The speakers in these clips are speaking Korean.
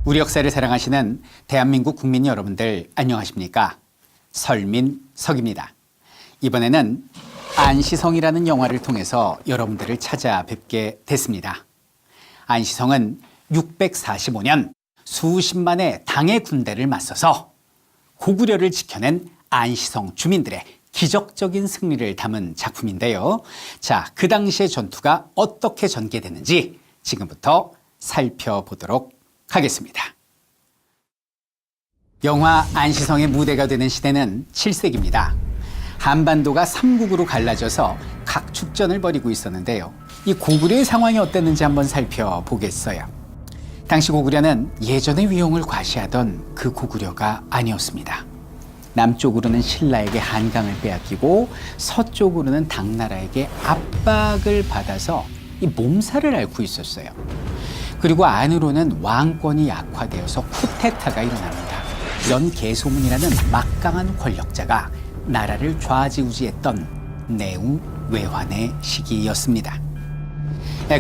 우리 역사를 사랑하시는 대한민국 국민 여러분들 안녕하십니까? 설민석입니다. 이번에는 안시성이라는 영화를 통해서 여러분들을 찾아뵙게 됐습니다. 안시성은 645년 수십만의 당의 군대를 맞서서 고구려를 지켜낸 안시성 주민들의 기적적인 승리를 담은 작품인데요. 자, 그 당시의 전투가 어떻게 전개됐는지 지금부터 살펴보도록 하겠습니다. 영화 안시성의 무대가 되는 시대는 7세기입니다. 한반도가 삼국으로 갈라져서 각축전을 벌이고 있었는데요. 이 고구려의 상황이 어땠는지 한번 살펴보겠어요. 당시 고구려는 예전의 위용을 과시하던 그 고구려가 아니었습니다. 남쪽으로는 신라에게 한강을 빼앗기고 서쪽으로는 당나라에게 압박을 받아서 이 몸살을 앓고 있었어요. 그리고 안으로는 왕권이 약화되어서 쿠데타가 일어납니다. 연개소문이라는 막강한 권력자가 나라를 좌지우지했던 내후 외환의 시기였습니다.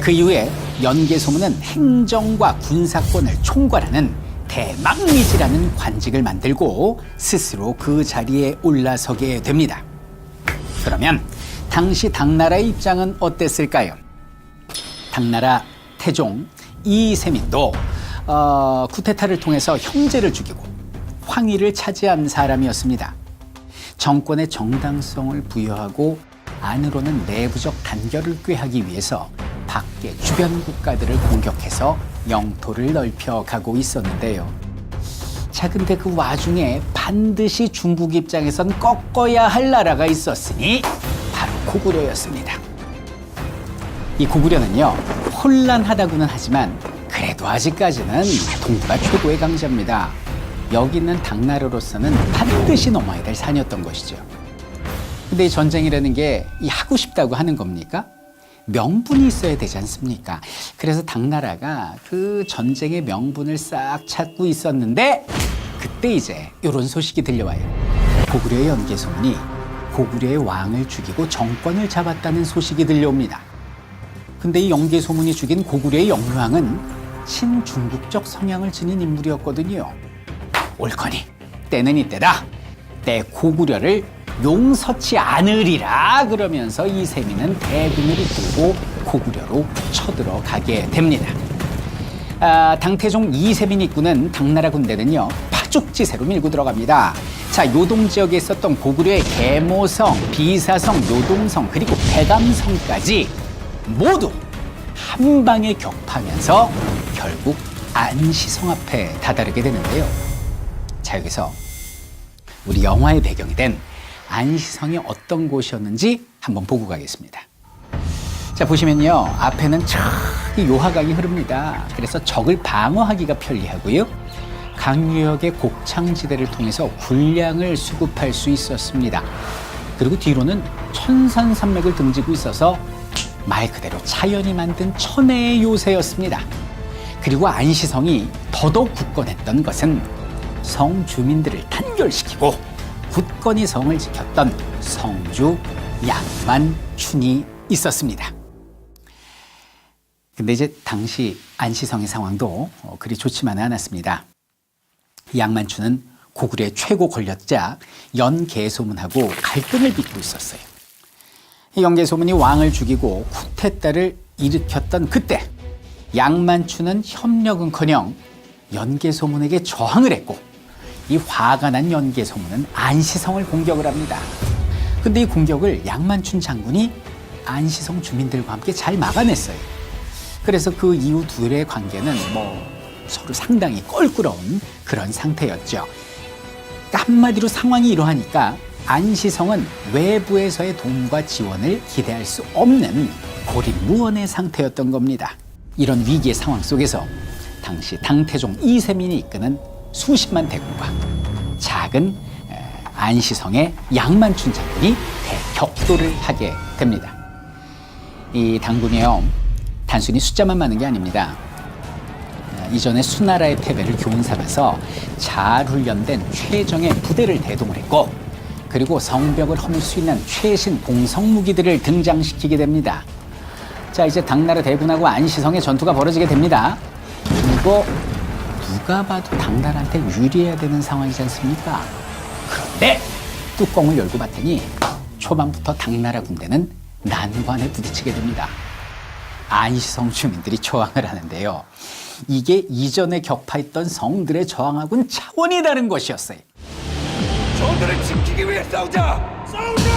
그 이후에 연개소문은 행정과 군사권을 총괄하는 대망리지라는 관직을 만들고 스스로 그 자리에 올라서게 됩니다. 그러면 당시 당나라의 입장은 어땠을까요? 당나라 태종 이세민도 쿠데타를 통해서 형제를 죽이고 황위를 차지한 사람이었습니다. 정권의 정당성을 부여하고 안으로는 내부적 단결을 꾀하기 위해서 밖의 주변 국가들을 공격해서 영토를 넓혀가고 있었는데요. 자, 근데 그 와중에 반드시 중국 입장에선 꺾어야 할 나라가 있었으니 바로 고구려였습니다. 이 고구려는요, 혼란하다고는 하지만 그래도 아직까지는 동부가 최고의 강자입니다. 여기 있는 당나라로서는 반드시 넘어야 될 산이었던 것이죠. 근데 이 전쟁이라는 게 이 하고 싶다고 하는 겁니까? 명분이 있어야 되지 않습니까? 그래서 당나라가 그 전쟁의 명분을 싹 찾고 있었는데 그때 이제 이런 소식이 들려와요. 고구려의 연개소문이 고구려의 왕을 죽이고 정권을 잡았다는 소식이 들려옵니다. 근데 이 연개소문이 죽인 고구려의 영유왕은 친중국적 성향을 지닌 인물이었거든요. 옳거니 때는 이때다. 때 고구려를 용서치 않으리라 그러면서 이세민은 대군을 이끌고 고구려로 쳐들어가게 됩니다. 당태종 이세민이 이끄는 당나라 군대는요, 파죽지세로 밀고 들어갑니다. 자, 요동 지역에 있었던 고구려의 계모성, 비사성, 요동성 그리고 백암성까지 모두 한 방에 격파하면서 결국 안시성 앞에 다다르게 되는데요. 자, 여기서 우리 영화의 배경이 된 안시성이 어떤 곳이었는지 한번 보고 가겠습니다. 자, 보시면요, 앞에는 저기 요하강이 흐릅니다. 그래서 적을 방어하기가 편리하고요, 강유역의 곡창지대를 통해서 군량을 수급할 수 있었습니다. 그리고 뒤로는 천산산맥을 등지고 있어서 말 그대로 자연이 만든 천혜의 요새였습니다. 그리고 안시성이 더더욱 굳건했던 것은 성 주민들을 단결시키고 굳건히 성을 지켰던 성주 양만춘이 있었습니다. 근데 이제 당시 안시성의 상황도 그리 좋지만은 않았습니다. 양만춘은 고구려의 최고 권력자 연개소문하고 갈등을 빚고 있었어요. 연개소문이 왕을 죽이고 쿠데타를 일으켰던 그때 양만춘은 협력은커녕 연개소문에게 저항을 했고, 이 화가 난 연개소문은 안시성을 공격을 합니다. 근데 이 공격을 양만춘 장군이 안시성 주민들과 함께 잘 막아냈어요. 그래서 그 이후 둘의 관계는 서로 상당히 껄끄러운 그런 상태였죠. 그러니까 한마디로 상황이 이러하니까 안시성은 외부에서의 도움과 지원을 기대할 수 없는 고립무원의 상태였던 겁니다. 이런 위기의 상황 속에서 당시 당태종 이세민이 이끄는 수십만 대군과 작은 안시성의 양만춘 장군이 대격돌을 하게 됩니다. 이 당군이요, 단순히 숫자만 많은 게 아닙니다. 이전에 수나라의 패배를 교훈 삼아서 잘 훈련된 최정예 부대를 대동을 했고, 그리고 성벽을 허물 수 있는 최신 공성 무기들을 등장시키게 됩니다. 자, 이제 당나라 대군하고 안시성의 전투가 벌어지게 됩니다. 그리고 누가 봐도 당나라한테 유리해야 되는 상황이지 않습니까? 그런데 뚜껑을 열고 봤더니 초반부터 당나라 군대는 난관에 부딪히게 됩니다. 안시성 주민들이 저항을 하는데요. 이게 이전에 격파했던 성들의 저항하고는 차원이 다른 것이었어요. 저들을 지키기 위해 싸우자! 싸우자!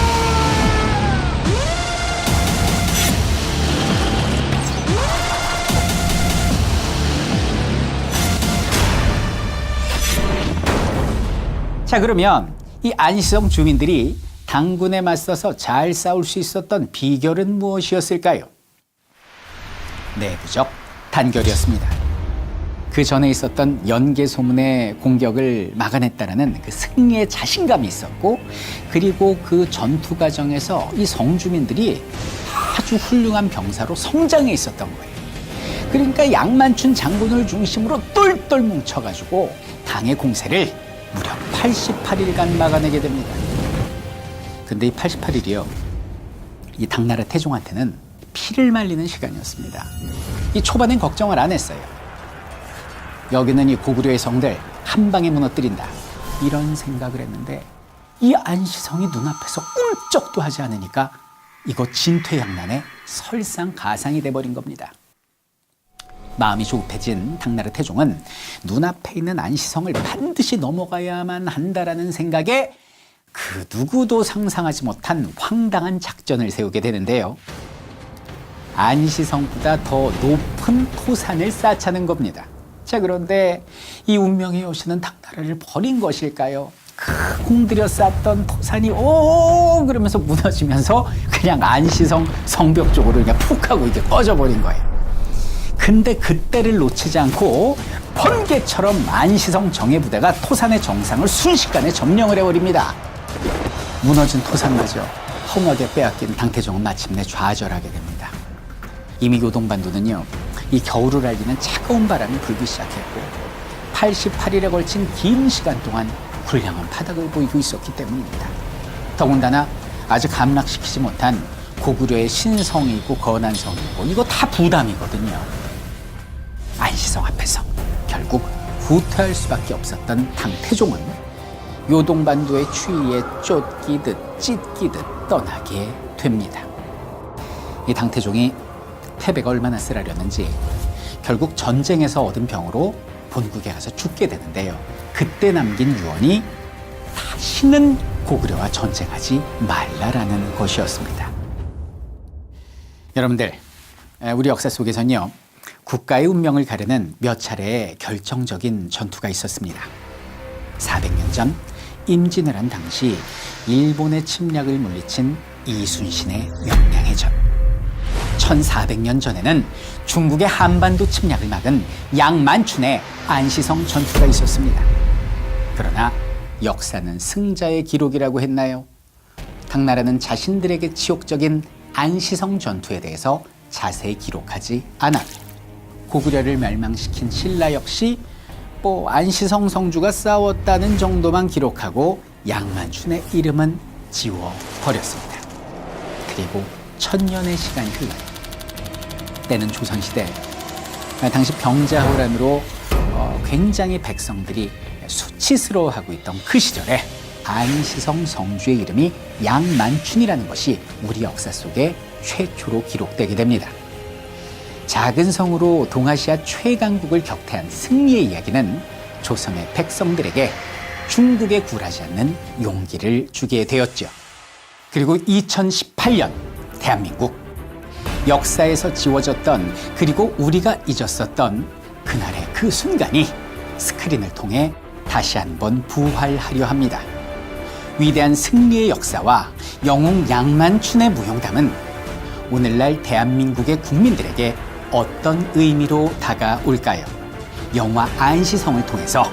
자, 그러면 이 안시성 주민들이 당군에 맞서서 잘 싸울 수 있었던 비결은 무엇이었을까요? 내부적 단결이었습니다. 그 전에 있었던 연개 소문의 공격을 막아냈다는 그 승리의 자신감이 있었고, 그리고 그 전투 과정에서 이 성주민들이 아주 훌륭한 병사로 성장해 있었던 거예요. 그러니까 양만춘 장군을 중심으로 똘똘 뭉쳐가지고 당의 공세를 무려 88일간 막아내게 됩니다. 근데 이 88일이요, 이 당나라 태종한테는 피를 말리는 시간이었습니다. 이 초반엔 걱정을 안 했어요. 여기는 이 고구려의 성들 한 방에 무너뜨린다, 이런 생각을 했는데 이 안시성이 눈앞에서 꿈쩍도 하지 않으니까 이거 진퇴양난의 설상가상이 돼버린 겁니다. 마음이 조급해진 당나라 태종은 눈앞에 있는 안시성을 반드시 넘어가야만 한다라는 생각에 그 누구도 상상하지 못한 황당한 작전을 세우게 되는데요. 안시성보다 더 높은 토산을 쌓자는 겁니다. 자, 그런데 이 운명의 여신은 당나라를 버린 것일까요? 공들여 쌓던 토산이 오 그러면서 무너지면서 그냥 안시성 성벽 쪽으로 그냥 푹 하고 이게 꺼져버린 거예요. 근데 그때를 놓치지 않고 번개처럼 안시성 정예부대가 토산의 정상을 순식간에 점령을 해버립니다. 무너진 토산마저 험하게 빼앗긴 당태종은 마침내 좌절하게 됩니다. 이미 요동반도는요, 이 겨울을 알리는 차가운 바람이 불기 시작했고 88일에 걸친 긴 시간 동안 굴량한 바닥을 보이고 있었기 때문입니다. 더군다나 아직 함락시키지 못한 고구려의 신성이 있고 건한성이 있고 이거 다 부담이거든요. 안시성 앞에서 결국 후퇴할 수밖에 없었던 당태종은 요동반도의 추위에 쫓기듯 찢기듯 떠나게 됩니다. 이 당태종이 패배가 얼마나 쓰라렸는지 결국 전쟁에서 얻은 병으로 본국에 가서 죽게 되는데요. 그때 남긴 유언이 다시는 고구려와 전쟁하지 말라라는 것이었습니다. 여러분들, 우리 역사 속에서는요, 국가의 운명을 가르는 몇 차례의 결정적인 전투가 있었습니다. 400년 전 임진을 한 당시 일본의 침략을 물리친 이순신의 명량의 전, 1400년 전에는 중국의 한반도 침략을 막은 양만춘의 안시성 전투가 있었습니다. 그러나 역사는 승자의 기록이라고 했나요? 당나라는 자신들에게 치욕적인 안시성 전투에 대해서 자세히 기록하지 않았고, 고구려를 멸망시킨 신라 역시 안시성 성주가 싸웠다는 정도만 기록하고 양만춘의 이름은 지워버렸습니다. 그리고 1000년의 시간이 흘러요. 때는 조선시대, 당시 병자호란으로 굉장히 백성들이 수치스러워하고 있던 그 시절에 안시성 성주의 이름이 양만춘이라는 것이 우리 역사 속에 최초로 기록되게 됩니다. 작은 성으로 동아시아 최강국을 격퇴한 승리의 이야기는 조선의 백성들에게 중국에 굴하지 않는 용기를 주게 되었죠. 그리고 2018년 대한민국, 역사에서 지워졌던, 그리고 우리가 잊었었던 그날의 그 순간이 스크린을 통해 다시 한번 부활하려 합니다. 위대한 승리의 역사와 영웅 양만춘의 무용담은 오늘날 대한민국의 국민들에게 어떤 의미로 다가올까요? 영화 안시성을 통해서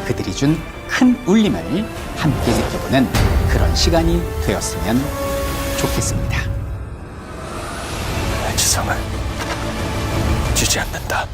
그들이 준 큰 울림을 함께 느껴보는 그런 시간이 되었으면 좋겠습니다. 안시성을 주지 않는다.